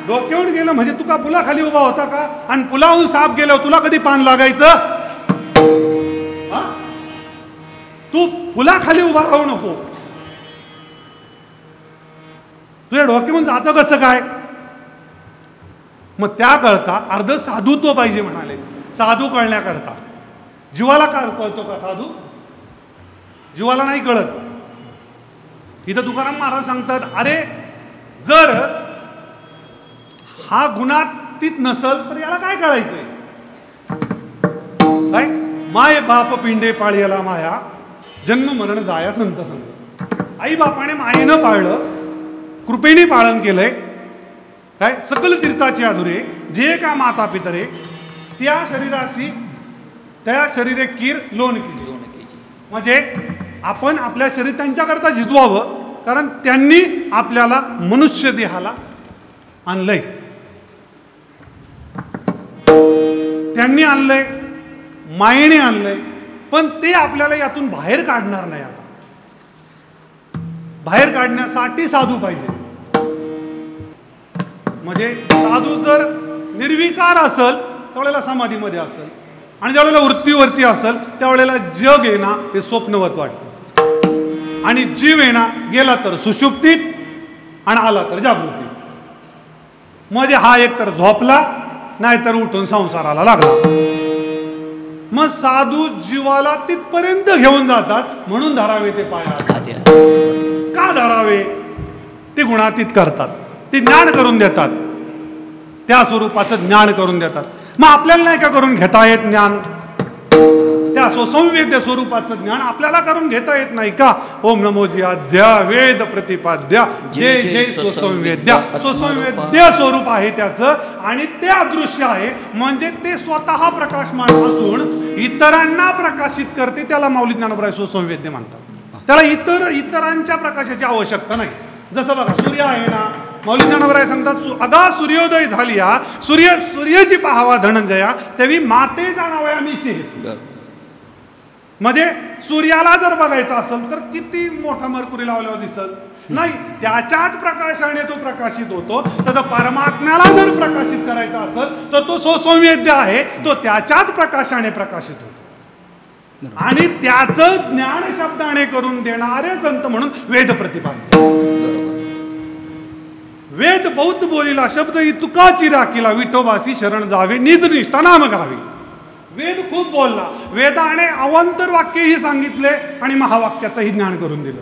डोक्यावून गेलं म्हणजे तू का पुलाखाली उभा होता का? आणि पुलाहून साप गेल्यावर तुला कधी पान लागायचं? तू पुलाखाली उभा राहू नको. तुझ्या डोक्यावरून जातं कसं काय? मग त्याकरता अर्ध साधुत्व पाहिजे म्हणाले. साधू कळण्याकरता जीवाला काय कळतो का साधू? जीवाला नाही कळत. इथं तुकाराम महाराज सांगतात, अरे जर हा गुणातीत नसल तर याला काय कळायचंय? काय माय बाप पिंडे पाळीला माया, जन्म मरण जाया संत संत. आई बापाने मायेनं पाळलं, कृपेने पाळन केलंय. काय सकल तीर्थाचे अधुरे जे का माता पितरे, त्या शरीराशी त्या शरीरे कीर लोण की. म्हणजे आपण आपल्या शरीर त्यांच्याकरता झिजवावं, कारण त्यांनी आपल्याला मनुष्य देहाला आणलंय. त्यांनी आणलंय, मायेने आणलंय, पण ते आपल्याला यातून बाहेर काढणार नाही. आता बाहेर काढण्यासाठी साधू पाहिजे. म्हणजे साधू जर निर्विकार असेल त्यावेळेला समाधीमध्ये असेल, आणि ज्यावेळेला वृत्तीवरती असेल त्यावेळेला जग आहे ना हे स्वप्नवत वाटतं, आणि जीव आहे ना गेला तर सुषुप्तीत आणि आला तर जागृतीत. म्हणजे हा एक तर झोपला नाहीतर उठून संसाराला लागला. मग साधू जीवाला तिथपर्यंत घेऊन जातात, म्हणून धरावे ते पायात. का धरावे? ते गुणातीत करतात, ते ज्ञान करून देतात, त्या स्वरूपाचं ज्ञान करून देतात. मग आपल्याला नाही का करून घेता येत ज्ञान? त्या स्वसंवेद्य स्वरूपाचं ज्ञान आपल्याला करून घेता येत नाही का? ओम नमो जी आद्या वेद प्रतिपाद्या जय जय स्वसंवेद्या. स्वसंवेद्य स्वरूप आहे त्याचं, आणि ते अदृश्य आहे. म्हणजे ते स्वतः प्रकाशमान असून इतरांना प्रकाशित करते. त्याला माऊली ज्ञानोबराय स्वसंवेद्य म्हणतात. त्याला इतरांच्या प्रकाशाची आवश्यकता नाही. जसं बघा सूर्य आहे ना, माऊली ज्ञानोबराय सांगतात अगा सूर्योदय झालिया, सूर्याची पाहावा धनंजया, तेवी माते जाणावया मीचे. म्हणजे सूर्याला जर बघायचं असेल तर किती मोठा मरकुरी लावल्यावर दिसल नाही, त्याच्याच प्रकाशाने तो प्रकाशित होतो. तसं परमात्म्याला जर प्रकाशित करायचा असेल तर तो स्वसंवेद्य आहे, तो त्याच्याच प्रकाशाने प्रकाशित होतो. आणि त्याचं ज्ञान शब्दाने करून देणारे संत म्हणून वेद प्रतिपाद्य. वेद बौद्ध बोलीला शब्द तुकाची राखीला, विठोबासी शरण जावे निज निष्ठा नाम गावे. वेद खूप बोलला, वेदाने अवांतर वाक्यही सांगितले आणि महावाक्याचंही ज्ञान करून दिलं.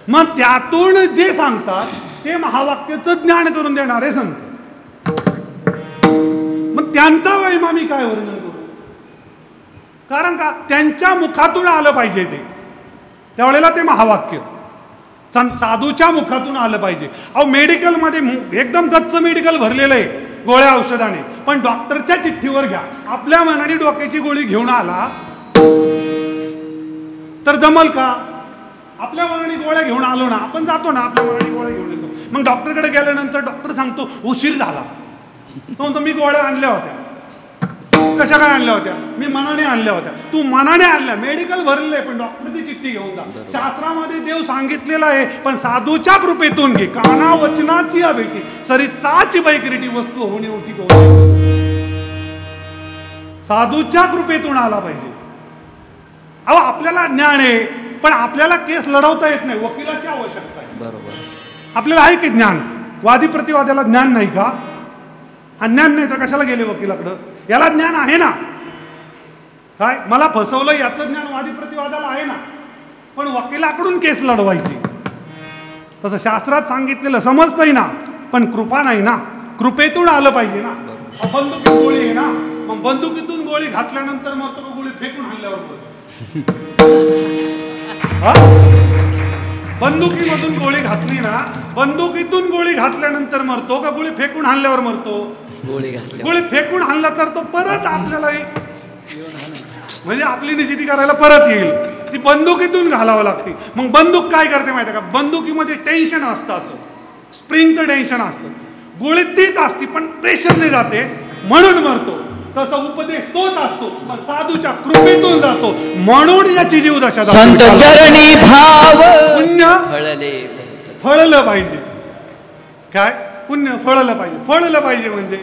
मग त्यातून जे सांगतात ते महावाक्याचं ज्ञान करून देणारे संत. मग त्यांचा महिमा मी काय वर्णन करू? कारण का त्यांच्या मुखातून आलं पाहिजे ते, त्यावेळेला ते महावाक्य साधूच्या मुखातून आलं पाहिजे. अहो मेडिकलमध्ये एकदम गच्च मेडिकल भरलेलं आहे गोळ्या औषधाने, पण डॉक्टरच्या चिठ्ठीवर घ्या. आपल्या मनाने डोक्याची गोळी घेऊन आला तर जमल का? आपल्या मनाने गोळ्या घेऊन आलो ना, आपण जातो ना आपल्या मनाने गोळ्या घेऊन येतो. मग डॉक्टरकडे गेल्यानंतर डॉक्टर सांगतो उशीर झाला. तो म्हणतो मी गोळ्या आणल्या होत्या. कशा काय आणल्या होत्या? मी मनाने आणल्या होत्या. तू मनाने आणल्या, मेडिकल भरलेलं आहे, पण डॉक्टरची चिठ्ठी घेऊन जा. शास्त्रामध्ये देव सांगितलेलं आहे, पण साधूच्या कृपेतून घे. काना वचनाची अभेटी सरी साची बैकरिटी वस्तू होणे होती. साधूच्या कृपेतून आला पाहिजे. अहो आपल्याला ज्ञान आहे, पण आपल्याला केस लढवता येत नाही, वकिलाची आवश्यकता आहे. बरोबर. आपल्याला आहे की ज्ञान? वादी प्रतिवादाला ज्ञान नाही का? ज्ञान नाही तर कशाला गेले वकिलाकडं? याला ज्ञान आहे ना. काय मला फसवलं याचं ज्ञान वादी प्रतिवादाला आहे ना, पण वकिलाकडून केस लढवायची. तसं शास्त्रात सांगितलेलं समजतंय ना, पण कृपा नाही ना. कृपेतून आलं पाहिजे ना. बंदुकीत गोळी आहे ना, मग बंदुकीतून गोळी घातल्यानंतर मग तो गोळी फेकून आणल्यावर बंदुकीमधून गोळी घातली ना, बंदुकीतून गोळी घातल्यानंतर मरतो का गोळी फेकून आणल्यावर मरतो? गोळी फेकून आणला तर तो परत आपल्याला म्हणजे आपली निश्चिती करायला परत येईल. ती बंदुकीतून घालावं लागते. मग बंदूक काय करते माहिती आहे का? बंदुकीमध्ये टेन्शन असतं, असं स्प्रिंगचं टेन्शन असतं. गोळी तीच असती पण प्रेशरने जाते म्हणून मरतो. तसा उपदेश तोच असतो, पण साधूच्या कृपेतून जातो म्हणून याची जीवदशा. संत चरणी भाव पुण्य फळलं पाहिजे. काय पुण्य फळलं पाहिजे? फळलं पाहिजे म्हणजे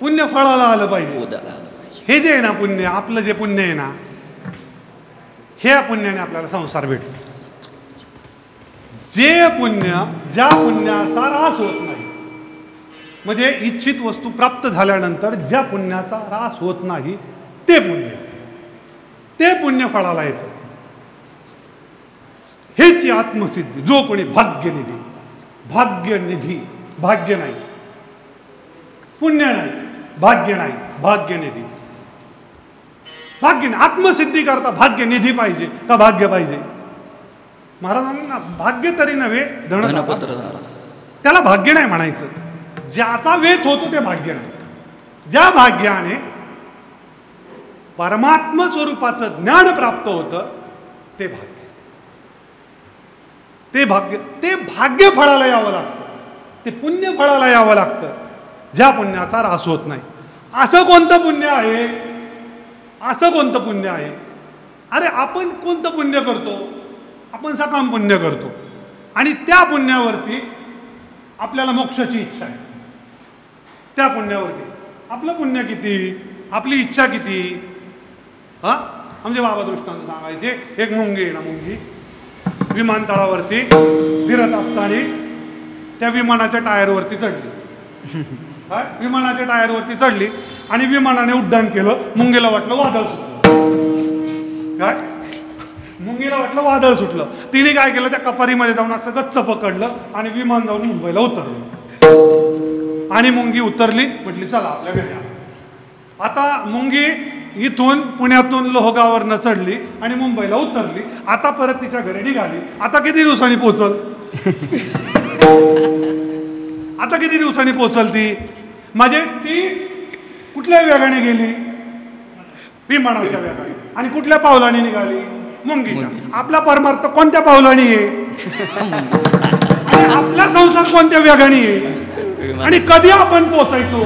पुण्य फळाला आलं पाहिजे. हे जे आहे ना पुण्य, आपलं जे पुण्य आहे ना, हे पुण्याने आपल्याला संसार भेटतो. जे पुण्य, ज्या पुण्याचा ऱ्हास होत नाही, म्हणजे इच्छित वस्तू प्राप्त झाल्यानंतर ज्या पुण्याचा ऱ्हास होत नाही ते पुण्य, ते पुण्य फळाला येतं. हेची आत्मसिद्धी. जो कोणी भाग्यनिधी, भाग्यनिधी भाग्य नाही, पुण्य नाही, भाग्य नाही, भाग्यनिधी. भाग्य नाही, आत्मसिद्धी करता भाग्यनिधी पाहिजे का भाग्य पाहिजे? महाराजांना भाग्य तरी नव्हे धनपत्र त्याला भाग्य नाही म्हणायचं. ज्याचा वेध होतो ते भाग्य नाही. ज्या भाग्याने परमात्म स्वरूपाचं ज्ञान प्राप्त होतं ते भाग्य. ते भाग्य फळाला यावं लागतं, ते पुण्य फळाला यावं लागतं, ज्या पुण्याचा ऱ्हास होत नाही. असं कोणतं पुण्य आहे? असं कोणतं पुण्य आहे? अरे आपण कोणतं पुण्य करतो? आपण सकाम पुण्य करतो आणि त्या पुण्यावरती आपल्याला मोक्षाची इच्छा आहे. त्या पुण्यावरती आपलं पुण्य किती, आपली इच्छा किती? हा, आमचे बाबा दृष्टांत सांगायचे. एक मुंगी आहे ना, मुंगी विमानतळावरती फिरत असताना त्या विमानाच्या टायरवरती चढली. काय, विमानाच्या टायरवरती चढली आणि विमानाने उड्डाण केलं. मुंगीला वाटलं वादळ सुटलं. काय, मुंगीला वाटलं वादळ सुटलं. तिने काय केलं, त्या कपारीमध्ये जाऊन असं गच्च पकडलं आणि विमान जाऊन मुंबईला उतरलं. आणि मुंगी उतरली, म्हटली चला आपल्या घरी. आता मुंगी इथून पुण्यातून लोहगाववरनं चढली आणि मुंबईला उतरली. आता परत तिच्या घरी निघाली. आता किती दिवसांनी पोहोचल? आता किती दिवसांनी पोहोचल ती? म्हणजे ती कुठल्या वेगाने गेली? विमानाच्या वेगाने. आणि कुठल्या पावलाने निघाली? मुंगीच्या. आपला परमार्थ कोणत्या पावलाने आहे? आणि आपला संसार कोणत्या वेगाने आहे? आणि कधी आपण पोचायचो?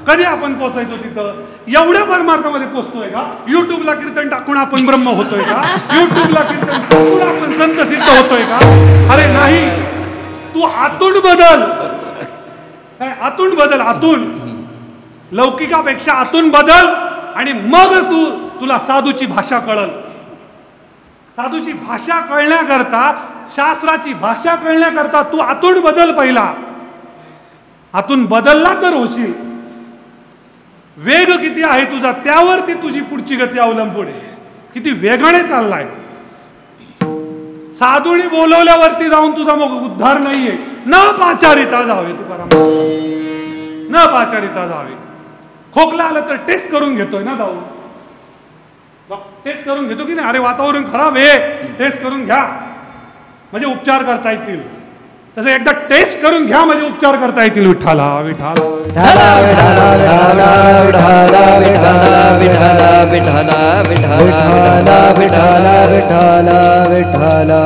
कधी आपण पोचायचो तिथं? एवढ्या परमार्थामध्ये पोचतोय का? युट्यूबला कीर्तन टाकून आपण ब्रह्म होतोय का? युट्यूबला कीर्तन टाकून आपण संत सिद्ध होतोय का? अरे नाही. तू आतून बदल, आतून बदल, आतून. लौकिकापेक्षा आतून बदल आणि मग तुला साधूची भाषा कळल. साधूची भाषा कळण्याकरता, शास्त्राची भाषा कळण्याकरता तू आतून बदल पहिला. आतून बदलला तर होशील. वेग किती आहे तुझा त्यावरती तुझी पुढची गती अवलंबून आहे. किती वेगाने चाललाय. साधूने बोलवल्यावरती जाऊन तुझा मग उद्धार नाहीये. न पाचारिता जावे, तुकाराम न पाचारिता जावे. खोकला आलं तर टेस्ट करून घेतोय ना जाऊन. टेस्ट करून घेतो की नाही? अरे वातावरण खराब आहे, टेस्ट करून घ्या म्हणजे उपचार करता येतील. तसं एकदा टेस्ट करून घ्या म्हणजे उपचार करता येतील. विठ्ठला विठ्ठला विठ्ठला विठ्ठला विठ्ठला विठ्ठला विठ्ठला विठ्ठला विठ्ठला विठ्ठला विठ्ठला.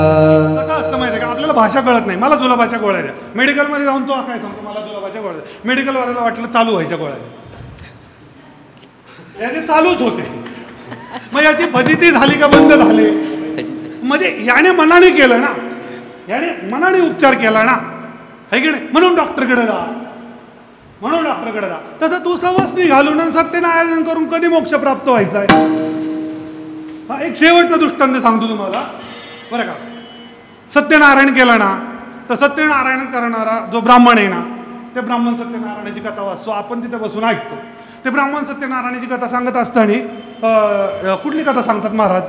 कसं असतं माहिती आहे का? आपल्याला भाषा कळत नाही. मला जुलाबाच्या गोळ्या द्या. मेडिकलमध्ये जाऊन तो काय सांगतो, मला जुलाबाच्या गोळ्या द्या. मेडिकलवाल्याला वाटलं चालू व्हायच्या गोळ्या याचे चालूच होते. मग याची फजिती झाली का बंद झाले? म्हणजे याने मनाने केलं ना, याने मनाने उपचार केला ना, है की नाही? म्हणून डॉक्टरकडे जा, म्हणून डॉक्टरकडे जा. तसं तू सवस्ती घालून सत्यनारायण करून कधी मोक्ष प्राप्त व्हायचा आहे? हा एक शेवटचा दृष्टांत सांगतो तुम्हाला बरं का. सत्यनारायण केला ना, तर सत्यनारायण करणारा जो ब्राह्मण आहे ना, ते ब्राह्मण सत्यनारायणाची कथा वाचतो. आपण तिथे बसून ऐकतो. ते ब्राह्मण सत्यनारायणाची कथा सांगत असताना कुठली कथा सांगतात महाराज?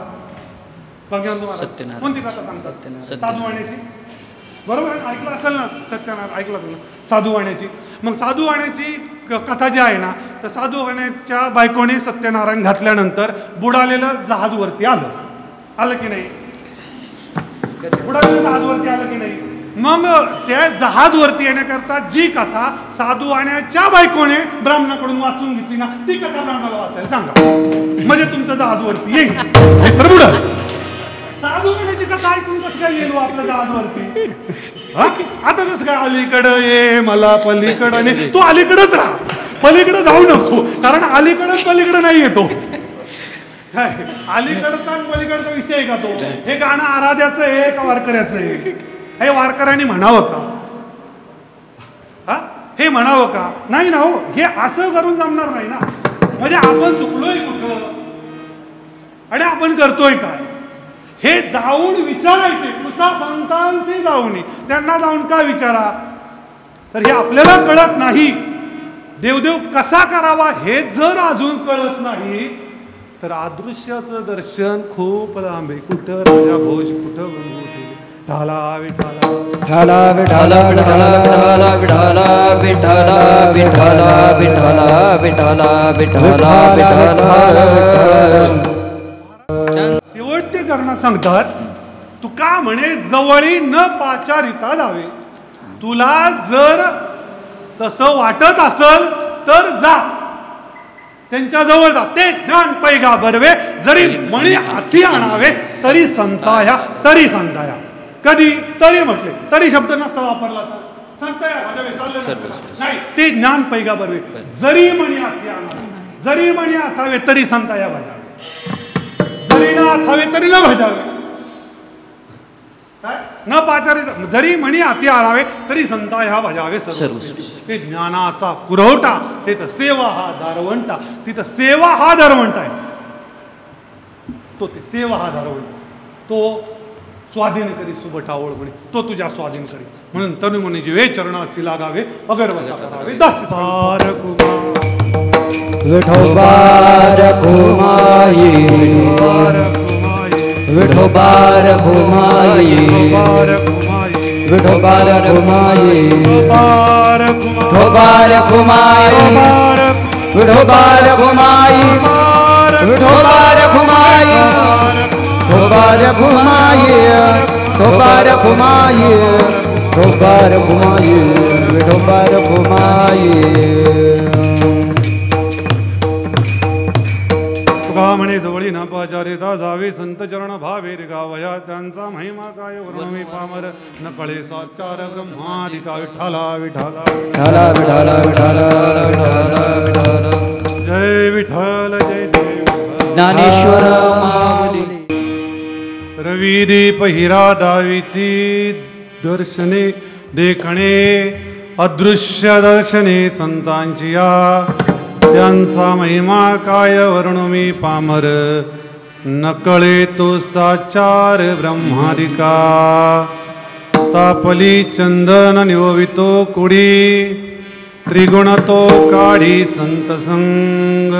कोणती कथा सांगतात? साधूवाण्याची. बरोबर ऐकलं असेल ना सत्यनारायण? ऐकलं तुम्ही साधूवाण्याची? मग साधूवाण्याची कथा जी आहे ना, तर साधूवाण्याच्या बायकोने सत्यनारायण घातल्यानंतर बुडालेलं जहाज वरती आलं की नाही? बुडालेलं जहाज वरती आलं की नाही? मग त्या जहाज वरती येण्याकरता जी कथा साधूवाण्याच्या बायकोने ब्राह्मणाकडून वाचून घेतली ना, ती कथा ब्राह्मणाला वाचायला सांगा म्हणजे तुमचं जहाज वरती येईल. नाहीतर बुडल. साधूवाण्याची कथा ऐकून कसं काय येईल आपल्या जहाजवरती? आता कसं काय? अलीकडं ये मला पलीकडं नाही. तू अलीकडंच राहा, पलीकडं जाऊ नको. कारण अलीकडं पलीकडं नाही येतो. काय अलीकडचा आणि पलीकडचा विषय आहे का तो? हे गाणं आराध्याचं आहे का वारकऱ्याचं आहे? हे वारकऱ्यांनी म्हणावं का? हा हे म्हणावं का? नाही ना हो. हे असं करून जमणार नाही ना. म्हणजे आपण चुकलोय कुठं आणि आपण करतोय काय हे जाऊन विचारायचे. कुसा संतांशी जाऊन, त्यांना जाऊन का विचारा. तर हे आपल्याला कळत नाही. देवदेव कसा करावा हे जर अजून कळत नाही तर अदृश्याचं दर्शन खूप लांबे. कुठं राजा भोज, कुठं बंधू विठ्ठला विठ्ठला विठ्ठला विठ्ठला विठ्ठला विठ्ठला विठ्ठला विठ्ठला विठ्ठला विठ्ठला विठ्ठला शेवटचे चरण सांगतात तुका म्हणे जवळी न पाचारिता जावे. तुला जर तसं वाटत असल तर जा त्यांच्या जवळ जा. ते ज्ञान पैगा बरवे जरी मणी हाती आणावे तरी संताया तरी संताया. कधी तरी म्हटले तरी शब्द नसता वापरला तर संताया भजवे चालले नाही. ते ज्ञान पैगा बरवे जरी मणी हाती आणावे जरी मणी हातावे तरी संताया भजावे जरी न हातावे तरी न भजावे. न पाचारित जरी म्हणी हाती आणावे तरी संता ह्या भजावे सर्व. ते ज्ञानाचा पुरवठा ते तर सेवा हा दारवंटा. तिथं सेवा हा दारवंट आहे. तो ते सेवा हा दारवंट तो स्वाधीन करी सुबठावळ म्हणे तो तुझ्या स्वाधीन करी. म्हणून तनु म्हणे जीवे चरणासी लागावे अगरवता करावे दस्तार विठोबार घुमाई विठोबार घुमाई विठोबार घुमाई विठोबार घुमाई विठोबार घुमाई विठोबार घुमाई विठोबार घुमाई विठोबार घुमाई विठोबार घुमाई विठोबार घुमाई. म्हणे जवळी न पाचारिता जावे संत चरण भावे गावया. त्यांचा महिमा काय वर्णवी पामर न कळे साचार ब्रह्मादिका. विठ्ठला विठ्ठला विठ्ठला विठ्ठला विठ्ठला विठ्ठला. जय विठ्ठल जय जय ज्ञानेश्वर माऊली. रवी दीप हिरा दाविती दर्शने देखणे अदृश्य दर्शने संतांची या. त्यांचा महिमा काय वर्णू मी पामर न कळे तो साचार ब्रह्मादिका. तापली चंदन निववितो कुडी त्रिगुण तो काढी संत संग.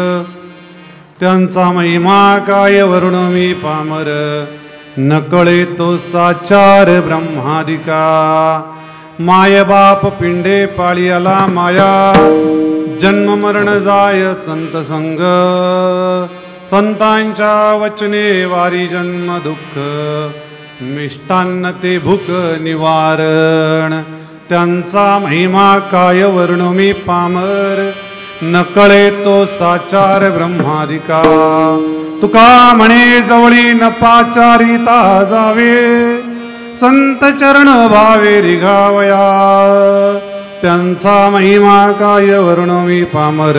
त्यांचा महिमा काय वर्णू मी पामर न कळे तो साचार ब्रह्मादिका. माय बाप पिंडे पाळी आला माया जन्म मरण जाय संत संग. संतांच्या वचने वारी जन्म दुःख मिष्टान्न ते भूक निवारण. त्यांचा महिमा काय वर्णू मी पामर न कळे तो साचार ब्रह्मादिका. तुका म्हणे जवळी न पाचारिता जावे संत चरण भावे रिघावया. त्यांचा महिमा काय वर्णू मी पामर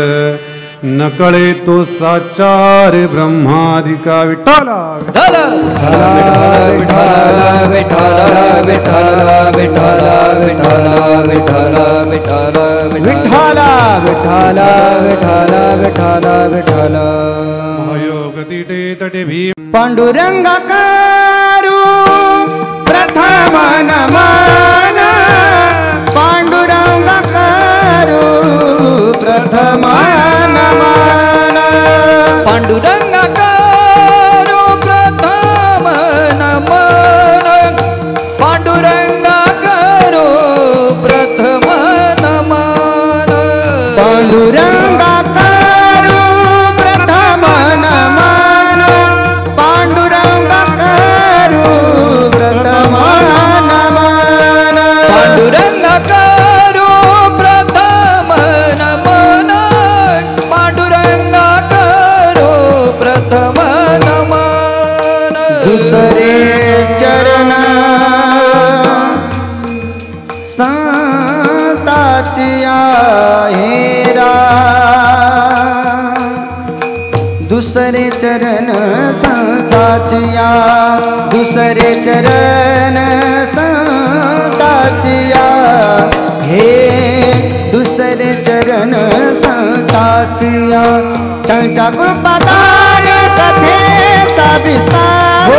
न कळे तो साचार ब्रह्मादिका. विठ्ठला विठ्ठला विठ्ठला विठ्ठला विठ्ठला विठ्ठला विठ्ठला विठ्ठला विठ्ठला विठ्ठला विठ्ठला विठ्ठला विठ्ठला विठ्ठला. महायोग तिटे तटे भीम पांडुरंगा करू प्रथम नमन. पांडुरंगा करू प्रथम नमन. पांडुरंगा करू प्रथम नमन. पांडुरंगा करू प्रथम नमन. पांडुरंगा करू प्रथम नमन. पांडुरंगा करू प्रथम नमन. पांडुरंगा करू प्रथम नमन. पांडुरंगा करू प्रथम नमन. दुसरे चरण संताची हेरा. दुसरे चरण संताची दुसरे चरण संताची हे दुसरे चरण संताची. त्यांच्या कृपादान कथेचा विस्तार